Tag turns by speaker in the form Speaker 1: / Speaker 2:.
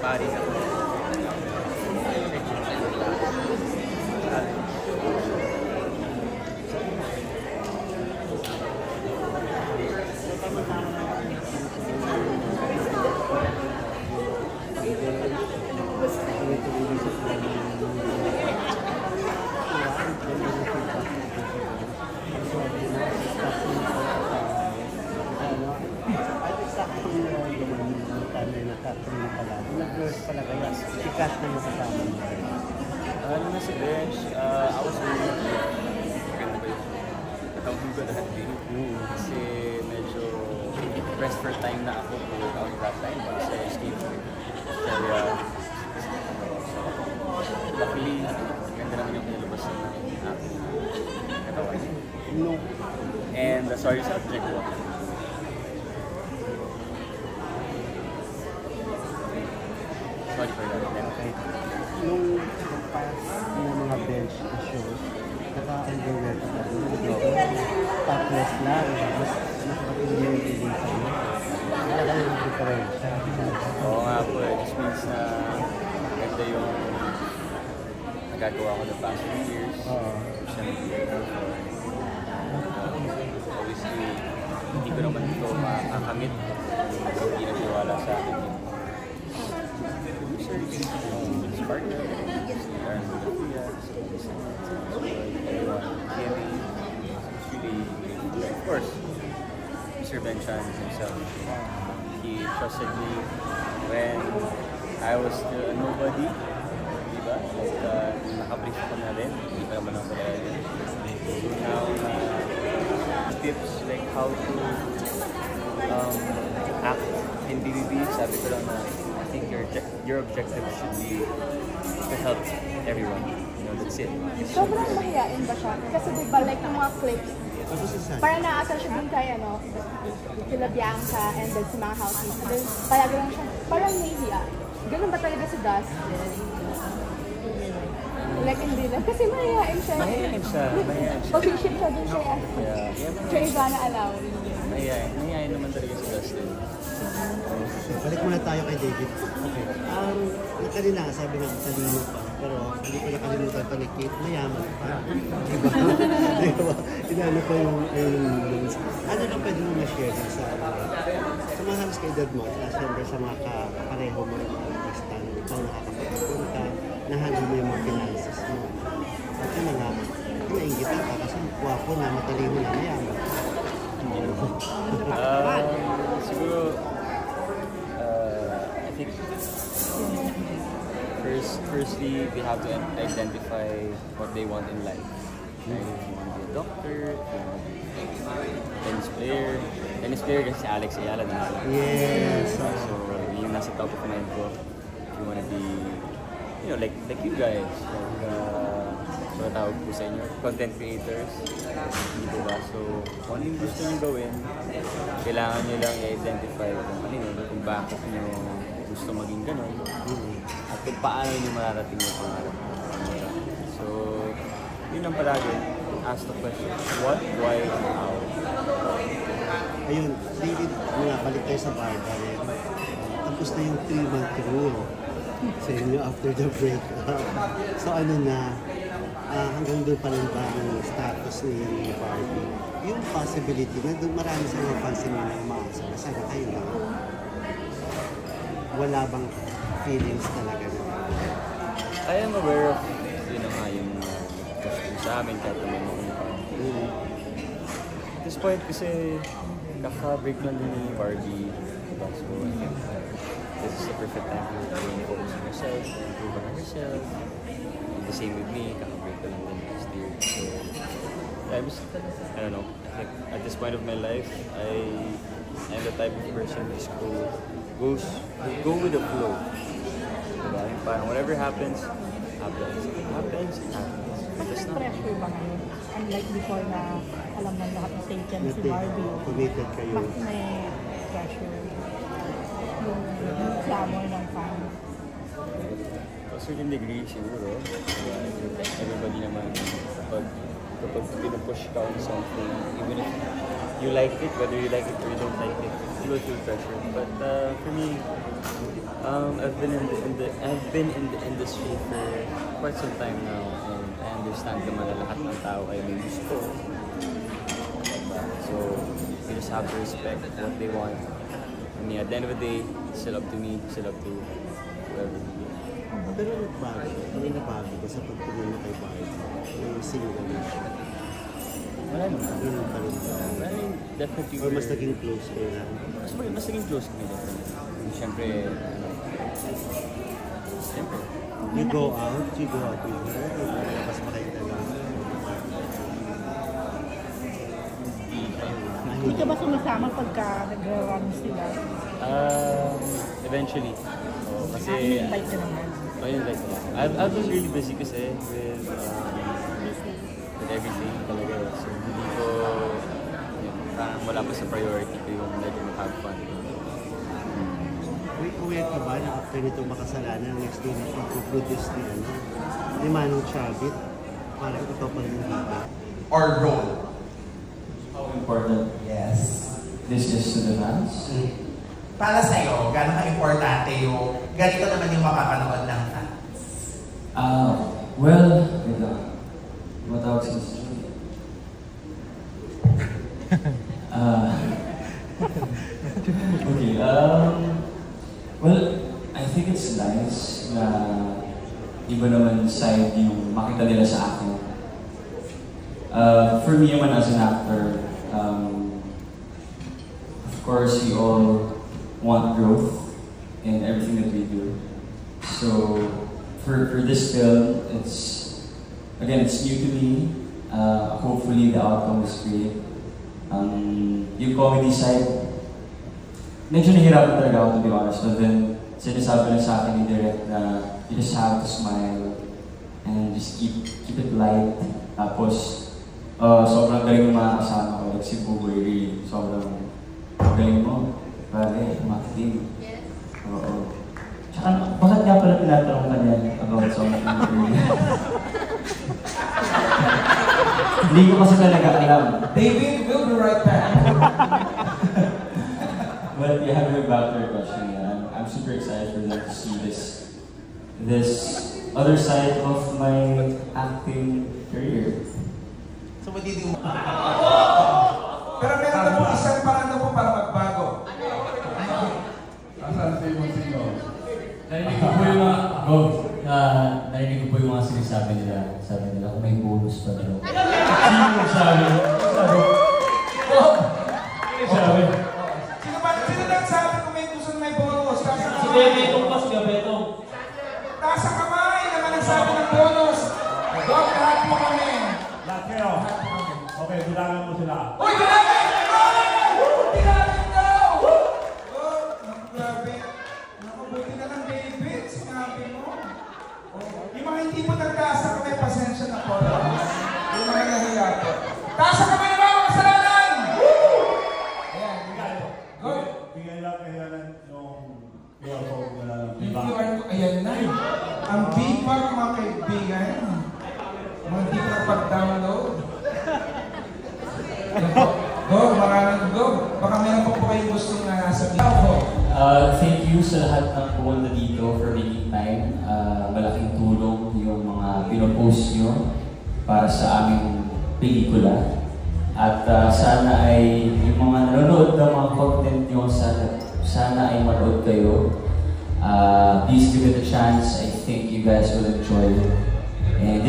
Speaker 1: pari ka.
Speaker 2: Sikat na yung kasama mo.
Speaker 1: Ano na si Bench, I was really maganda ba yun? Natawag ko lahat din. Kasi medyo pressed for time na ako without that time. Kasi I escaped ko. Kaya, luckily, ganda naman yung pinalabas ng aking katawan.
Speaker 2: No.
Speaker 1: And sorry subject ko. Sorry for that.
Speaker 2: Okay. Nung past ng mga bench na shows, naka-underwear ka pa doon. Topless lang. Mas nakapili yung feeling sa iyo. Wala yung diferensya.
Speaker 1: Oo nga po eh. This means na ganda yung nagagawa ko the past few years. Siyempre, obviously, hindi ko naman ito makakamit. Hindi nagtiwala sa akin yung partner, of course, Mr. Benchan himself. He trusted me when I was still a nobody. Diba? Like, nakabrief ko na rin. Hindi pa naman ako talaga. So now, tips like how to act in BBB, sabi ko lang na I think your objective should be to help everyone. You know, that's it.
Speaker 3: Sobrang mahihain ba siya? Kasi diba like yung mga clips, parang naasal siya dun kay sila Bianca and then si mga housemates. Then palagi lang siya, parang nahihiya. Ganun ba talaga si Dustin? Like hindi lang. Kasi mahihain siya.
Speaker 1: Mahihain siya.
Speaker 3: Pag-ship siya dun siya. Siya Ivana Alawi.
Speaker 1: Mahihain naman talaga si Dustin.
Speaker 2: Balik muna tayo kay David. Okay. Kanina, sabi nga talino pa, pero hindi ko nakalimutan pa ni Kate, mayaman pa. Diba? Diba? Inano pa yung ano na pwede mo na-share sa mga halos kay dad mo, at siyempre sa mga kapareho mo ng mga artista, ikaw nakakapagpapun ka, nahandle mo yung mga finances mo. At yun nga, naingitan ka kasi wapo na, matalino na, mayaman.
Speaker 1: Siguro, I think firstly they have to identify what they want in life. Like, if you want to be a doctor, if you want to be a tennis player kasi si Alex Ayala din.
Speaker 2: Yes.
Speaker 1: So yung nasa top of mind ko, if you want to be, you know, like you guys, like tawag po sa inyo, content creators, dito ba? So, kung ano yung gusto nyo gawin, kailangan nyo lang i-identify kung bakit nyo gusto maging ganun, at kung paano nyo mararating yung pangarap. So, yun ang palagi, ask the question, what, why, and how.
Speaker 2: Ayun, David, balik tayo sa Barba rin. Tapos na yung 3-month rule sa inyo after the breakup. So ano na, hanggang doon pa rin ba ang status ni Barbie? Yung possibility na doon marami sa mga fans nila na umaasa na sana kayo lang. Wala bang feelings talaga na?
Speaker 1: I am aware of, yun na nga, yung sa amin kahit naman mga At this point kasi kaka-break lang din ni Barbie. Diba? So I think this is the perfect time for her to focus on herself, improve on herself. And the same with me, kaka-break lang din last year. So I don't know, like, at this point of my life, I'm the type of person who go with the flow. Diba? Parang whatever happens, happens.
Speaker 3: Mas pressure ba ngayon? Unlike before na alam na lahat ng taken si Barbie.
Speaker 2: Committed kayo.
Speaker 3: Mas may pressure. Yung clamor ng fans.
Speaker 1: To a certain degree siguro. Everybody naman, pag kapag pinupush ka on something, even if you like it, whether you like it or you don't like it, you will feel pressure. But for me, I've been in the industry for quite some time now, and I understand naman na lahat ng tao ay may gusto. So you just have to respect what they want. I mean, at the end of the day, it's still up to me, it's still up to whoever.
Speaker 2: Pero nagbago siya. Ano nabago ko sa pagtingin mo kay Barbie? Yung single na siya.
Speaker 1: Wala naman.
Speaker 2: Ganun pa rin ba?
Speaker 1: I mean, definitely.
Speaker 2: Or mas naging close kayo na?
Speaker 1: Mas naging close kami definitely. Siyempre, siyempre.
Speaker 2: You go out with her? O mas makita lang?
Speaker 4: Hindi ka ba sumasama pagka nag-run sila?
Speaker 1: Eventually. So, kasi...
Speaker 4: invite ka naman.
Speaker 1: Invite ko. I was really busy kasi with everything talaga. So, hindi ko... Yun, parang wala pa sa priority ko yung medyo mag-have fun.
Speaker 2: Kuya ka ba na after nito makasalanan, next day na ito-produce ni Manong Chavit para ito pa rin yung baba?
Speaker 5: Or role?
Speaker 6: How important
Speaker 5: Yes.
Speaker 6: this is to the fans?
Speaker 5: Para sa'yo, gano'n ka-importante yung ganito naman yung makakanood ng fans?
Speaker 6: Well, wait lang. Matawag sa okay, well, I think it's nice na iba naman side yung makita nila sa akin. For me naman as an actor, of course, we all want growth in everything that we do. So, for this film, it's new to me. Hopefully, the outcome is great. Yung comedy side, medyo nahirapan talaga ako, to be honest. But then, sinasabi lang sa akin ni Direct na you just have to smile and just keep it light. Tapos, sobrang galing ng mga kasama ko. Like si Buboy, really. Sobrang galing mo. Pare, marketing.
Speaker 3: Yes.
Speaker 6: Oo. Tsaka, bakit nga pala tinatanong ka niya about something? Hindi ko kasi talaga alam.
Speaker 5: David, we'll be right back.
Speaker 6: But yeah, going back to your question, yeah, I'm super excited for them to see this other side of my acting career.
Speaker 5: So, magiging mo. Pero meron na po isang parang na po para magbago.
Speaker 7: Asan si Monsino?
Speaker 8: Narinig ko po yung narinig ko po yung mga sinasabi nila. Sabi nila kung may bonus pa daw. Sino nagsabi? Sabi? Sabi?
Speaker 5: Sino nagsabi kung may gusto na may bonus?
Speaker 8: Si Betong pas ka, Betong.
Speaker 5: Taas ang kamay naman nagsabi ng bonus. Dok, lahat mo kami.
Speaker 7: Lahat kayo? Okay, bilangan mo sila.
Speaker 5: Uy, bilangin! Bilangin daw! Oh, grabe. Nakabuti na ng David, sinabi mo. Yung mga hindi po nagtaas ang kamay, pasensya na po. Yung mga nahiya po. Taas ang kamay naman, mga kasalanan! Ayan, go!
Speaker 7: Bigyan lang kayo yung QR code na lang.
Speaker 5: Yung QR code, ayan na. Ang BIPAC, mga kaibigan. Mga hindi ko napag-download. Go, maraming go. Baka meron pa po kayong gustong sabihin.
Speaker 8: Thank you sa lahat ng pumunta dito for making time. Malaking tulong yung mga pinopost nyo para sa aming pelikula. At sana ay yung mga nanonood ng mga content nyo, sana ay manood kayo. Please give it a chance. I think you guys will enjoy it. And